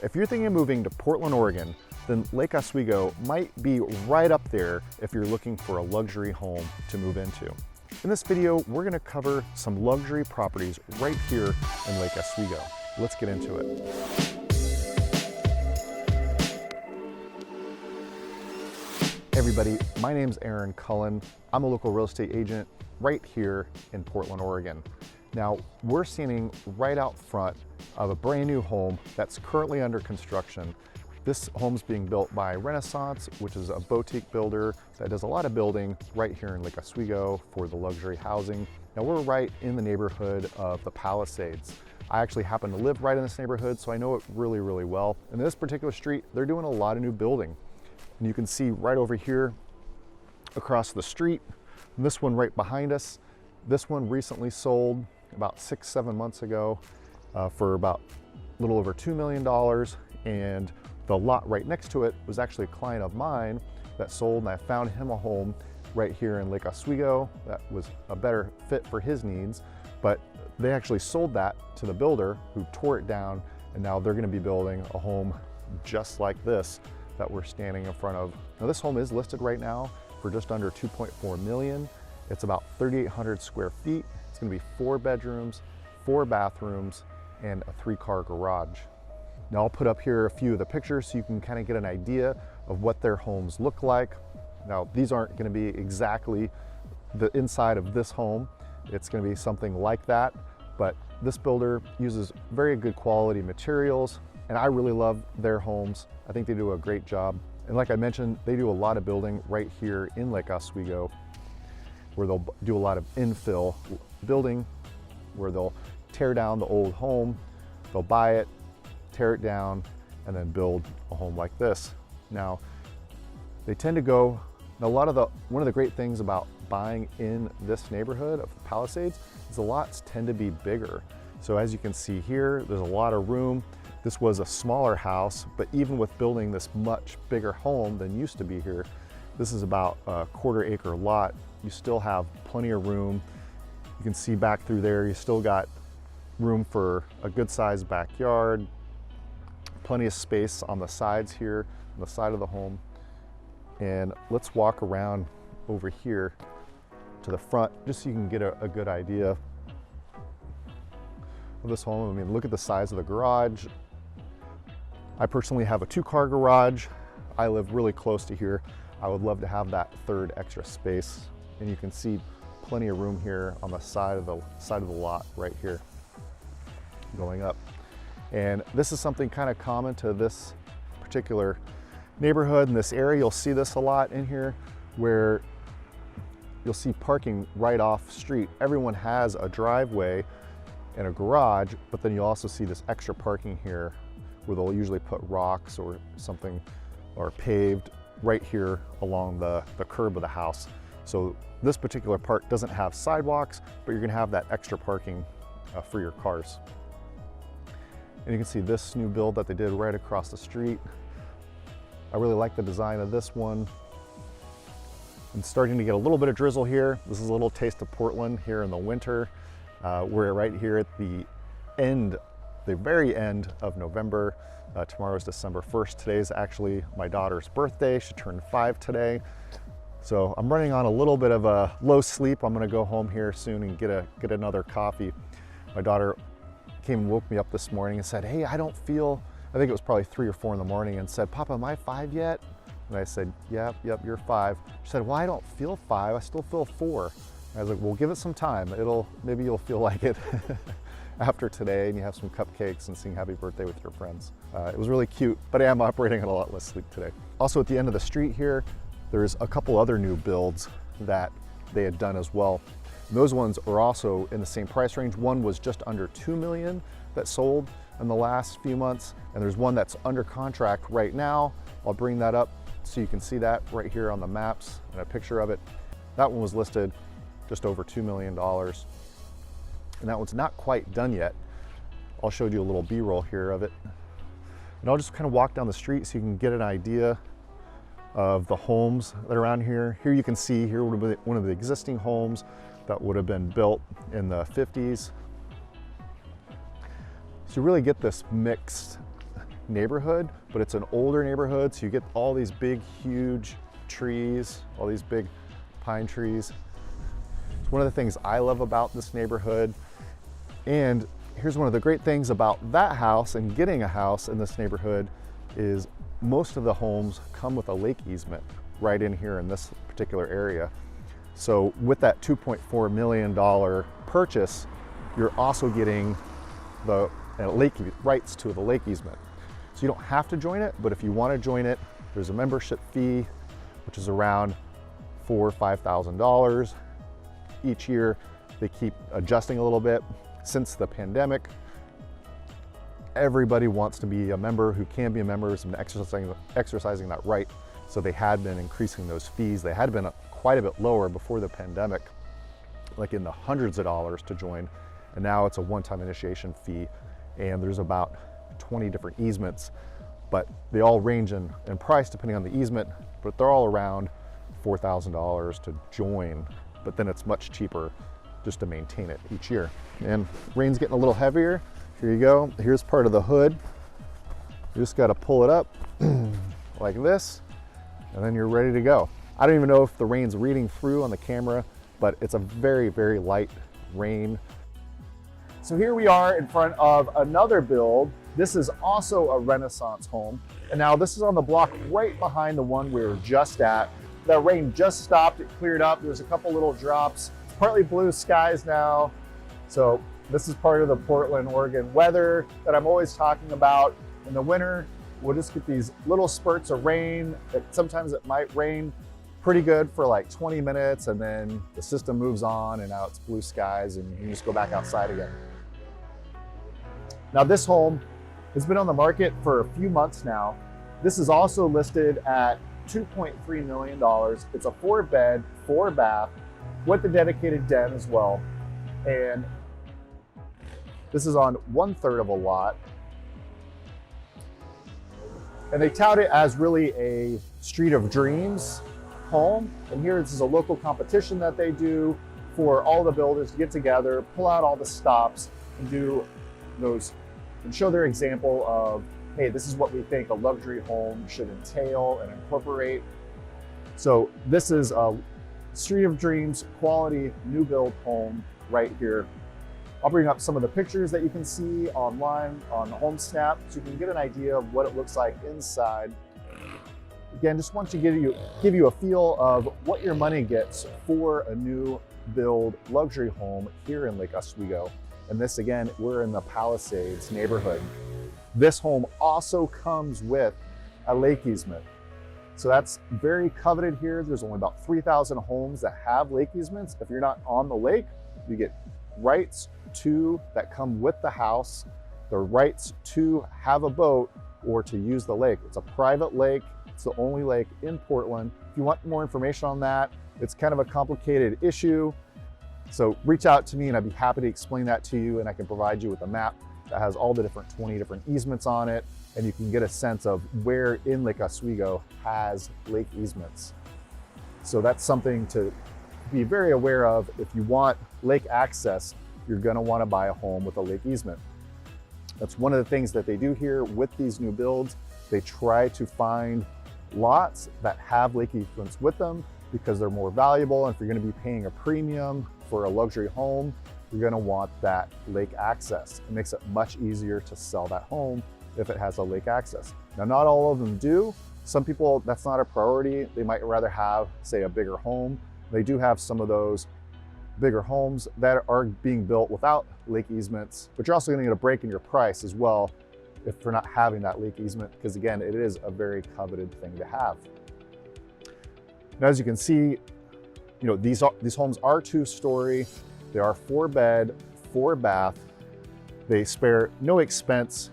If you're thinking of moving to Portland, Oregon, then Lake Oswego might be right up there if you're looking for a luxury home to move into. In this video, we're going to cover some luxury properties right here in Lake Oswego. Let's get into it. Hey everybody, my name's Aaron Cullen. I'm a local real estate agent right here in Portland, Oregon. Now, we're standing right out front of a brand new home that's currently under construction. This home's being built by Renaissance, which is a boutique builder that does a lot of building right here in Lake Oswego for the luxury housing. Now, we're right in the neighborhood of the Palisades. I actually happen to live right in this neighborhood, so I know it really, really well. In this particular street, they're doing a lot of new building. And you can see right over here across the street, and this one right behind us, this one recently sold about 6-7 months ago for about a little over $2 million. And the lot right next to it was actually a client of mine that sold, and I found him a home right here in Lake Oswego that was a better fit for his needs. But they actually sold that to the builder who tore it down, and now they're going to be building a home just like this that we're standing in front of. Now, this home is listed right now for just under $2.4 million. It's about 3,800 square feet. It's going to be 4 bedrooms, 4 bathrooms, and a 3-car garage. Now, I'll put up here a few of the pictures so you can kind of get an idea of what their homes look like. Now, these aren't going to be exactly the inside of this home. It's going to be something like that, but this builder uses very good quality materials, and I really love their homes. I think they do a great job. And like I mentioned, they do a lot of building right here in Lake Oswego, where they'll do a lot of infill building, where they'll tear down the old home, they'll buy it, tear it down, and then build a home like this. Now, they tend to go, one of the great things about buying in this neighborhood of the Palisades is the lots tend to be bigger. So as you can see here, there's a lot of room. This was a smaller house, but even with building this much bigger home than used to be here, this is about a 1/4 acre lot. You still have plenty of room. You can see back through there, you still got room for a good sized backyard, plenty of space on the sides here, on the side of the home. And let's walk around over here to the front, just so you can get a good idea of this home. I mean, look at the size of the garage. I personally have a 2-car garage. I live really close to here. I would love to have that 3rd extra space. And you can see plenty of room here on the side of the lot right here going up. And this is something kind of common to this particular neighborhood in this area. You'll see this a lot in here, where you'll see parking right off street. Everyone has a driveway and a garage, but then you'll also see this extra parking here where they'll usually put rocks or something, or paved right here along the curb of the house. So this particular part doesn't have sidewalks, but you're gonna have that extra parking for your cars. And you can see this new build that they did right across the street. I really like the design of this one. I'm starting to get a little bit of drizzle here. This is a little taste of Portland here in the winter. We're right here at the very end of November. Tomorrow is December 1st. Today is actually my daughter's birthday. She turned 5 today. So I'm running on a little bit of a low sleep. I'm gonna go home here soon and get another coffee. My daughter came and woke me up this morning and said, hey, I think it was probably 3 or 4 in the morning, and said, Papa, am I 5 yet? And I said, yep, you're 5. She said, well, I don't feel 5, I still feel 4. I was like, well, give it some time. Maybe you'll feel like it after today, and you have some cupcakes and sing happy birthday with your friends. It was really cute, but I am operating on a lot less sleep today. Also, at the end of the street here, there's a couple other new builds that they had done as well. And those ones are also in the same price range. One was just under $2 million that sold in the last few months, and there's one that's under contract right now. I'll bring that up so you can see that right here on the maps and a picture of it. That one was listed just over $2 million. And that one's not quite done yet. I'll show you a little B-roll here of it. And I'll just kind of walk down the street so you can get an idea of the homes that are around here. Here you can see, here would be one of the existing homes that would have been built in the 50s. So you really get this mixed neighborhood, but it's an older neighborhood, so you get all these big, huge trees, all these big pine trees. It's one of the things I love about this neighborhood. And here's one of the great things about that house and getting a house in this neighborhood is most of the homes come with a lake easement right in here in this particular area. So with that $2.4 million purchase, you're also getting the lake rights to the lake easement. So you don't have to join it, but if you want to join it, there's a membership fee, which is around $4,000 or $5,000 each year. They keep adjusting a little bit. Since the pandemic, everybody wants to be a member who can be a member, has been exercising that right. So they had been increasing those fees. They had been quite a bit lower before the pandemic, like in the hundreds of dollars to join. And now it's a one-time initiation fee. And there's about 20 different easements, but they all range in price depending on the easement, but they're all around $4,000 to join. But then it's much cheaper just to maintain it each year. And rain's getting a little heavier. Here you go. Here's part of the hood. You just got to pull it up like this, and then you're ready to go. I don't even know if the rain's reading through on the camera, but it's a very, very light rain. So here we are in front of another build. This is also a Renaissance home. And now this is on the block right behind the one we were just at. The rain just stopped, it cleared up. There's a couple little drops. It's partly blue skies now. So this is part of the Portland, Oregon weather that I'm always talking about. In the winter, we'll just get these little spurts of rain. Sometimes it might rain pretty good for like 20 minutes and then the system moves on and now it's blue skies and you can just go back outside again. Now this home has been on the market for a few months now. This is also listed at $2.3 million. It's a 4-bed, 4-bath with a dedicated den as well. And this is on 1/3 of a lot. And they tout it as really a street of dreams home. And here this is a local competition that they do for all the builders to get together, pull out all the stops and do those and show their example of, hey, this is what we think a luxury home should entail and incorporate. So this is a street of dreams, quality new build home right here. I'll bring up some of the pictures that you can see online on HomeSnap so you can get an idea of what it looks like inside. Again, just want to give you a feel of what your money gets for a new build luxury home here in Lake Oswego. And this, again, we're in the Palisades neighborhood. This home also comes with a lake easement. So that's very coveted here. There's only about 3,000 homes that have lake easements. If you're not on the lake, you get rights that come with the house, the rights to have a boat or to use the lake. It's a private lake. It's the only lake in Portland. If you want more information on that, it's kind of a complicated issue. So reach out to me and I'd be happy to explain that to you, and I can provide you with a map that has all the 20 different easements on it, and you can get a sense of where in Lake Oswego has lake easements. So that's something to be very aware of. If you want lake access, you're gonna wanna buy a home with a lake easement. That's one of the things that they do here with these new builds. They try to find lots that have lake easements with them because they're more valuable. And if you're gonna be paying a premium for a luxury home, you're gonna want that lake access. It makes it much easier to sell that home if it has a lake access. Now, not all of them do. Some people, that's not a priority. They might rather have, say, a bigger home. They do have some of those bigger homes that are being built without lake easements, but you're also gonna get a break in your price as well if you're not having that lake easement, because again, it is a very coveted thing to have. Now, as you can see, these homes are 2-story. They are 4-bed, 4-bath. They spare no expense.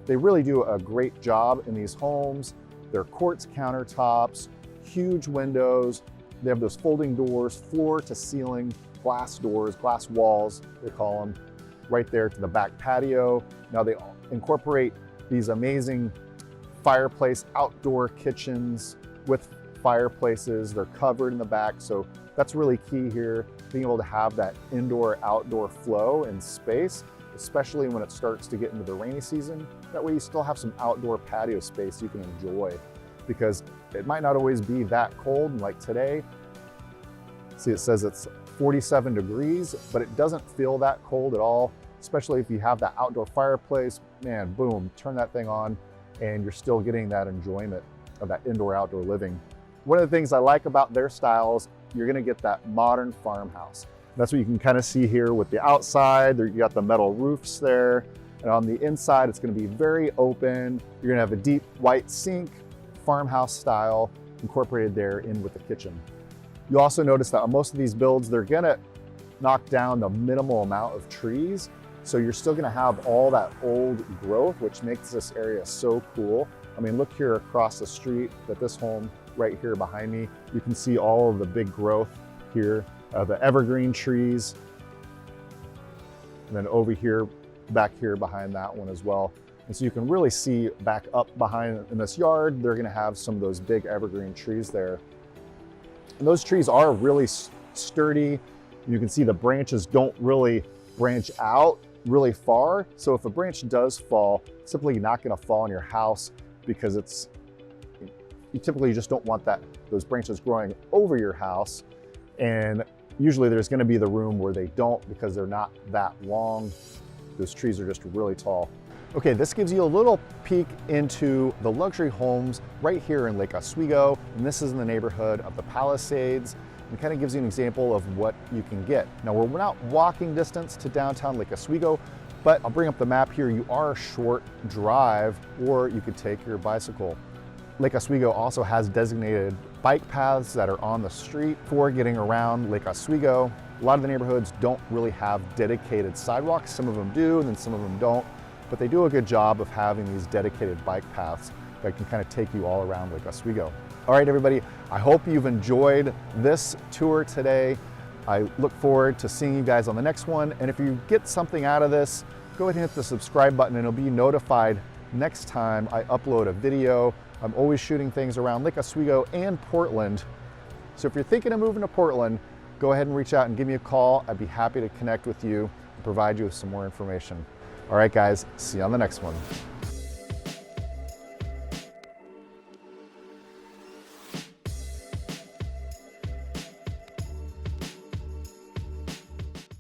They really do a great job in these homes. They're quartz countertops, huge windows. They have those folding doors, floor to ceiling, glass doors, glass walls, they call them, right there to the back patio. Now they incorporate these amazing fireplace, outdoor kitchens with fireplaces. They're covered in the back. So that's really key here, being able to have that indoor-outdoor flow and space. especially when it starts to get into the rainy season. That way you still have some outdoor patio space you can enjoy, because it might not always be that cold. Like today, see, it says it's 47 degrees, but it doesn't feel that cold at all, especially if you have that outdoor fireplace. Man, boom, turn that thing on and you're still getting that enjoyment of that indoor-outdoor living. One of the things I like about their styles, you're gonna get that modern farmhouse. That's what you can kind of see here with the outside. You got the metal roofs there. And on the inside, it's gonna be very open. You're gonna have a deep white sink, farmhouse style, incorporated there in with the kitchen. You also notice that on most of these builds, they're gonna knock down the minimal amount of trees. So you're still gonna have all that old growth, which makes this area so cool. I mean, look here across the street at this home right here behind me. You can see all of the big growth here, the evergreen trees. And then over here, back here behind that one as well. And so you can really see back up behind in this yard, they're gonna have some of those big evergreen trees there. And those trees are really sturdy. You can see the branches don't really branch out really far. So if a branch does fall, it's simply not gonna fall on your house, because you typically just don't want those branches growing over your house. And usually there's gonna be the room where they don't, because they're not that long. Those trees are just really tall. Okay, this gives you a little peek into the luxury homes right here in Lake Oswego. And this is in the neighborhood of the Palisades. It kind of gives you an example of what you can get. Now, we're not walking distance to downtown Lake Oswego, but I'll bring up the map here. You are a short drive, or you could take your bicycle. Lake Oswego also has designated bike paths that are on the street for getting around Lake Oswego. A lot of the neighborhoods don't really have dedicated sidewalks. Some of them do, and then some of them don't. But they do a good job of having these dedicated bike paths that can kind of take you all around Lake Oswego. All right, everybody, I hope you've enjoyed this tour today. I look forward to seeing you guys on the next one. And if you get something out of this, go ahead and hit the subscribe button and you'll be notified next time I upload a video. I'm always shooting things around Lake Oswego and Portland. So if you're thinking of moving to Portland, go ahead and reach out and give me a call. I'd be happy to connect with you and provide you with some more information. All right, guys, see you on the next one.